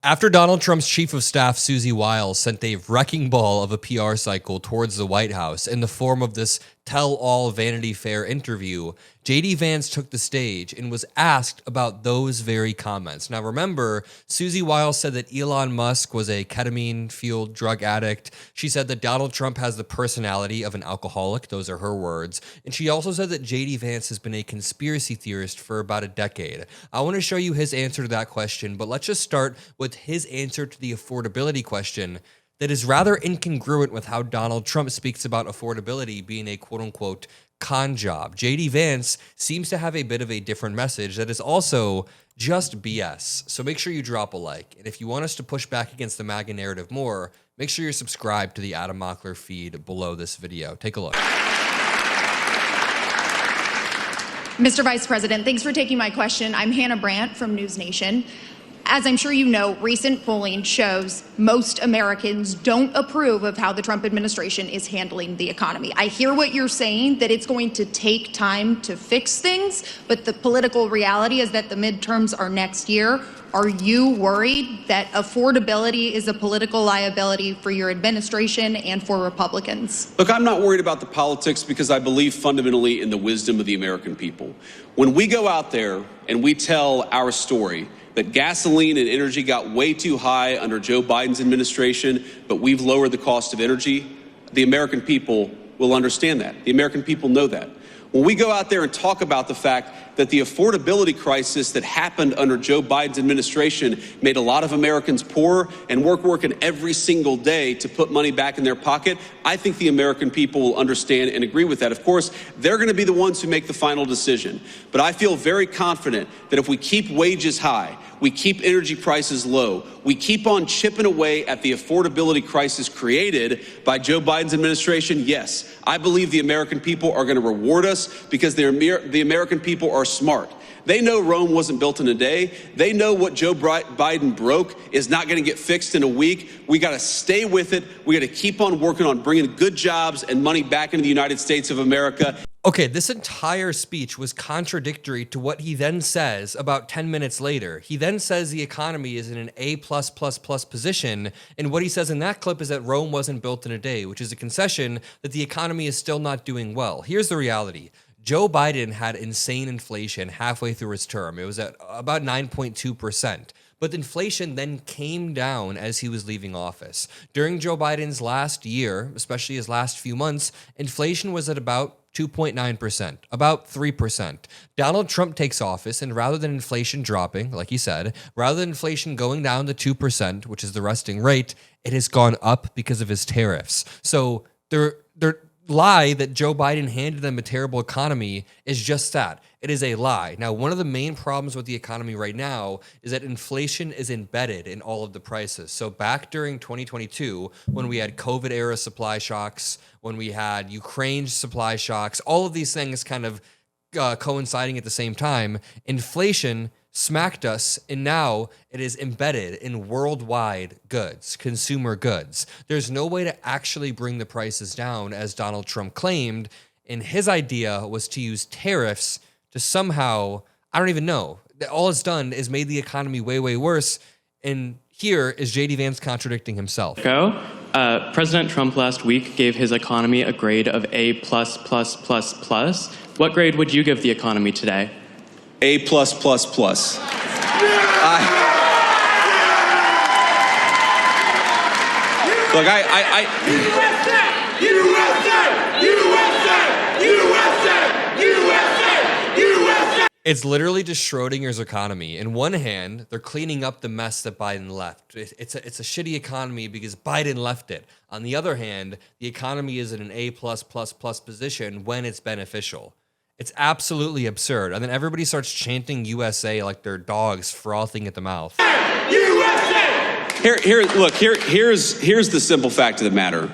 After Donald Trump's chief of staff, Susie Wiles, sent a wrecking ball of a PR cycle towards the White House in the form of this tell-all Vanity Fair interview, JD Vance took the stage and was asked about those very comments. Now remember, Susie Wiles said that Elon Musk was a ketamine-fueled drug addict. She said that Donald Trump has the personality of an alcoholic. Those are her words. And she also said that JD Vance has been a conspiracy theorist for about a decade. I want to show you his answer to that question, but let's just start with his answer to the affordability question that is rather incongruent with how Donald Trump speaks about affordability being a quote-unquote con job. JD Vance seems to have a bit of a different message that is also just BS. So make sure you drop a like. And if you want us to push back against the MAGA narrative more, make sure you're subscribed to the Adam Mockler feed below this video. Take a look. Mr. Vice President, thanks for taking my question. I'm Hannah Brandt from News Nation. As I'm sure you know, recent polling shows most Americans don't approve of how the Trump administration is handling the economy. I hear what you're saying, that it's going to take time to fix things, but the political reality is that the midterms are next year. Are you worried that affordability is a political liability for your administration and for Republicans? Look, I'm not worried about the politics because I believe fundamentally in the wisdom of the American people. When we go out there and we tell our story, that gasoline and energy got way too high under Joe Biden's administration, but we've lowered the cost of energy, the American people will understand that. The American people know that. When we go out there and talk about the fact that the affordability crisis that happened under Joe Biden's administration made a lot of Americans poor and working every single day to put money back in their pocket, I think the American people will understand and agree with that. Of course, they're going to be the ones who make the final decision. But I feel very confident that if we keep wages high, we keep energy prices low, we keep on chipping away at the affordability crisis created by Joe Biden's administration, yes, I believe the American people are going to reward us because the American people are smart. They know Rome wasn't built in a day. They know what Joe Biden broke is not going to get fixed in a week. We got to stay with it. We got to keep on working on bringing good jobs and money back into the United States of America. Okay, this entire speech was contradictory to what he then says about 10 minutes later. He then says the economy is in an A+++ position, and what he says in that clip is that Rome wasn't built in a day, which is a concession that the economy is still not doing well. Here's the reality. Joe Biden had insane inflation halfway through his term. It was at about 9.2%. But inflation then came down as he was leaving office. During Joe Biden's last year, especially his last few months, inflation was at about 2.9%, about 3%. Donald Trump takes office, and rather than inflation dropping, like he said, rather than inflation going down to 2%, which is the resting rate, it has gone up because of his tariffs. So their lie that Joe Biden handed them a terrible economy is just that. It is a lie. Now, one of the main problems with the economy right now is that inflation is embedded in all of the prices. So back during 2022, when we had COVID-era supply shocks, when we had Ukraine supply shocks, all of these things kind of coinciding at the same time, inflation smacked us, and now it is embedded in worldwide goods, consumer goods. There's no way to actually bring the prices down, as Donald Trump claimed, and his idea was to use tariffs to somehow, I don't even know, all it's done is made the economy way, way worse, and here is JD Vance contradicting himself. President Trump last week gave his economy a grade of A++++. What grade would you give the economy today? A+++. Look, It's literally just Schrodinger's economy. In one hand, they're cleaning up the mess that Biden left. It's a shitty economy because Biden left it. On the other hand, the economy is in an A+++ position when it's beneficial. It's absolutely absurd. And then everybody starts chanting USA like they're dogs frothing at the mouth. USA! Here's the simple fact of the matter.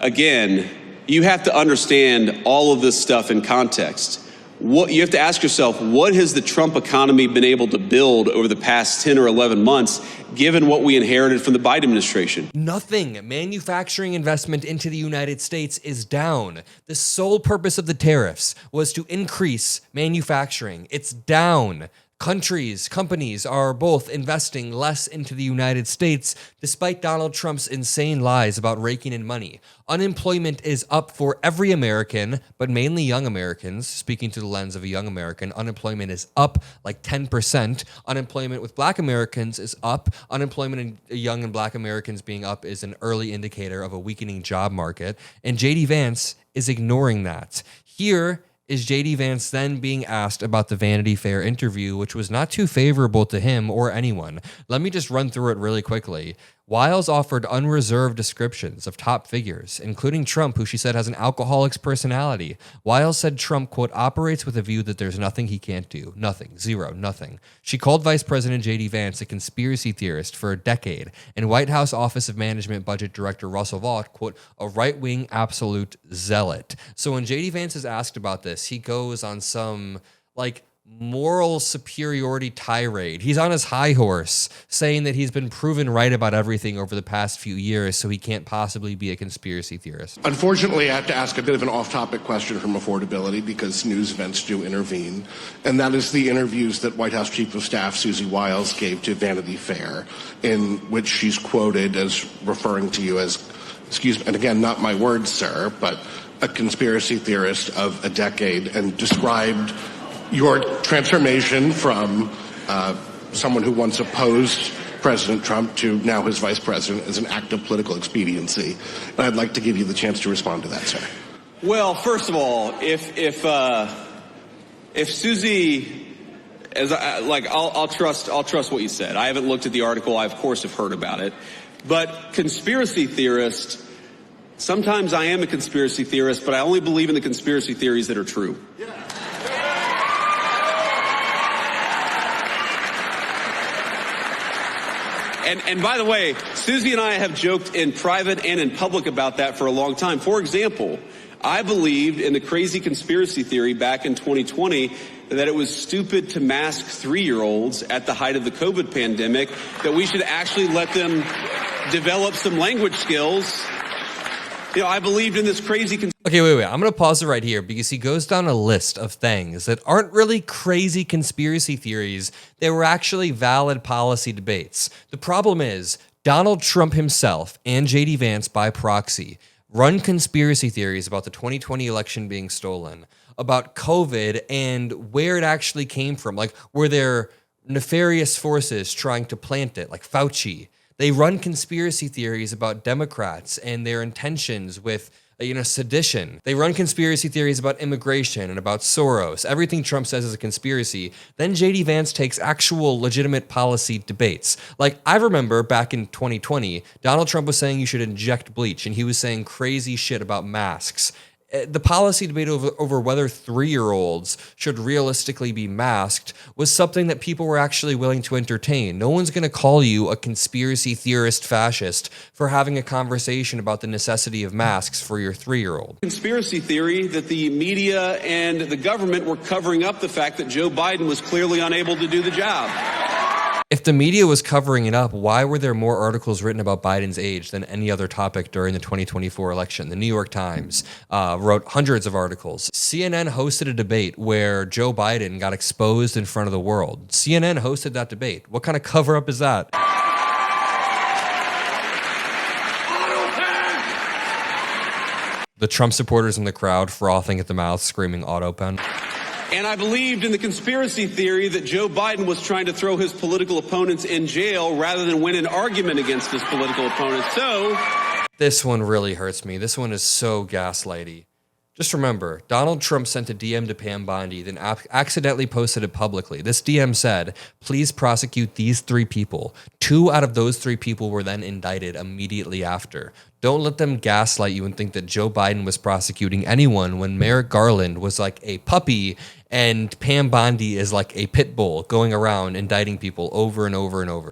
Again, you have to understand all of this stuff in context. You have to ask yourself, what has the Trump economy been able to build over the past 10 or 11 months, given what we inherited from the Biden administration? Nothing. Manufacturing investment into the United States is down. The sole purpose of the tariffs was to increase manufacturing. It's down. companies are both investing less into the United States despite Donald Trump's insane lies about raking in money. Unemployment is up for every American, but mainly young Americans. Speaking through the lens of a young American, unemployment is up like 10%. Unemployment with Black Americans is up. Unemployment in young and Black Americans being up is an early indicator of a weakening job market. And JD Vance is ignoring that. Here is JD Vance then being asked about the Vanity Fair interview, which was not too favorable to him or anyone. Let me just run through it really quickly. Wiles offered unreserved descriptions of top figures, including Trump, who she said has an alcoholic's personality. Wiles said Trump, quote, operates with a view that there's nothing he can't do. Nothing. Zero. Nothing. She called Vice President JD Vance a conspiracy theorist for a decade, and White House Office of Management Budget Director Russell Vought, quote, a right-wing absolute zealot. So when JD Vance is asked about this, he goes on some, like, moral superiority tirade. He's on his high horse saying that he's been proven right about everything over the past few years, so he can't possibly be a conspiracy theorist. Unfortunately, I have to ask a bit of an off-topic question from affordability because news events do intervene, and that is the interviews that White House Chief of Staff Susie Wiles gave to Vanity Fair, in which she's quoted as referring to you as, excuse me, and again, not my words, sir, but a conspiracy theorist of a decade, and described your transformation from someone who once opposed President Trump to now his vice president as an act of political expediency. And I'd like to give you the chance to respond to that, sir. Well, first of all, if Susie, I'll trust what you said. I haven't looked at the article. I of course have heard about it, but conspiracy theorist. Sometimes I am a conspiracy theorist, but I only believe in the conspiracy theories that are true. And by the way, Susie and I have joked in private and in public about that for a long time. For example, I believed in the crazy conspiracy theory back in 2020 that it was stupid to mask 3-year-olds at the height of the COVID pandemic, that we should actually let them develop some language skills. You know, I believed in this crazy... Okay, wait. I'm going to pause it right here because he goes down a list of things that aren't really crazy conspiracy theories. They were actually valid policy debates. The problem is Donald Trump himself and JD Vance by proxy run conspiracy theories about the 2020 election being stolen, about COVID and where it actually came from. Like, were there nefarious forces trying to plant it, like Fauci? They run conspiracy theories about Democrats and their intentions with, sedition. They run conspiracy theories about immigration and about Soros. Everything Trump says is a conspiracy. Then JD Vance takes actual legitimate policy debates. Like, I remember back in 2020, Donald Trump was saying you should inject bleach, and he was saying crazy shit about masks. The policy debate over whether 3-year-olds should realistically be masked was something that people were actually willing to entertain. No one's going to call you a conspiracy theorist fascist for having a conversation about the necessity of masks for your 3-year-old. Conspiracy theory that the media and the government were covering up the fact that Joe Biden was clearly unable to do the job. If the media was covering it up, why were there more articles written about Biden's age than any other topic during the 2024 election? The New York Times wrote hundreds of articles. CNN hosted a debate where Joe Biden got exposed in front of the world. CNN hosted that debate. What kind of cover-up is that? The Trump supporters in the crowd frothing at the mouth, screaming autopen. And I believed in the conspiracy theory that Joe Biden was trying to throw his political opponents in jail rather than win an argument against his political opponents. So this one really hurts me. This one is so gaslighty. Just remember, Donald Trump sent a DM to Pam Bondi, then accidentally posted it publicly. This DM said, please prosecute these 3 people. 2 out of those 3 people were then indicted immediately after. Don't let them gaslight you and think that Joe Biden was prosecuting anyone when Merrick Garland was like a puppy and Pam Bondi is like a pit bull going around indicting people over and over and over.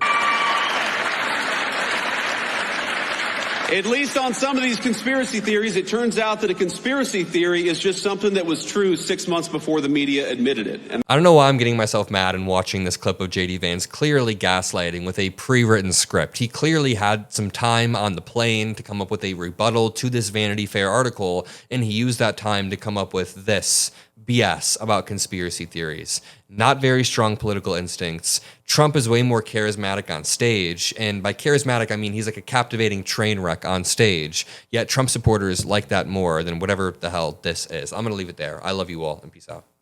At least on some of these conspiracy theories, it turns out that a conspiracy theory is just something that was true 6 months before the media admitted it. And I don't know why I'm getting myself mad and watching this clip of JD Vance clearly gaslighting with a pre-written script. He clearly had some time on the plane to come up with a rebuttal to this Vanity Fair article, and he used that time to come up with this BS about conspiracy theories. Not very strong political instincts. Trump is way more charismatic on stage. And by charismatic, I mean he's like a captivating train wreck on stage. Yet Trump supporters like that more than whatever the hell this is. I'm going to leave it there. I love you all and peace out.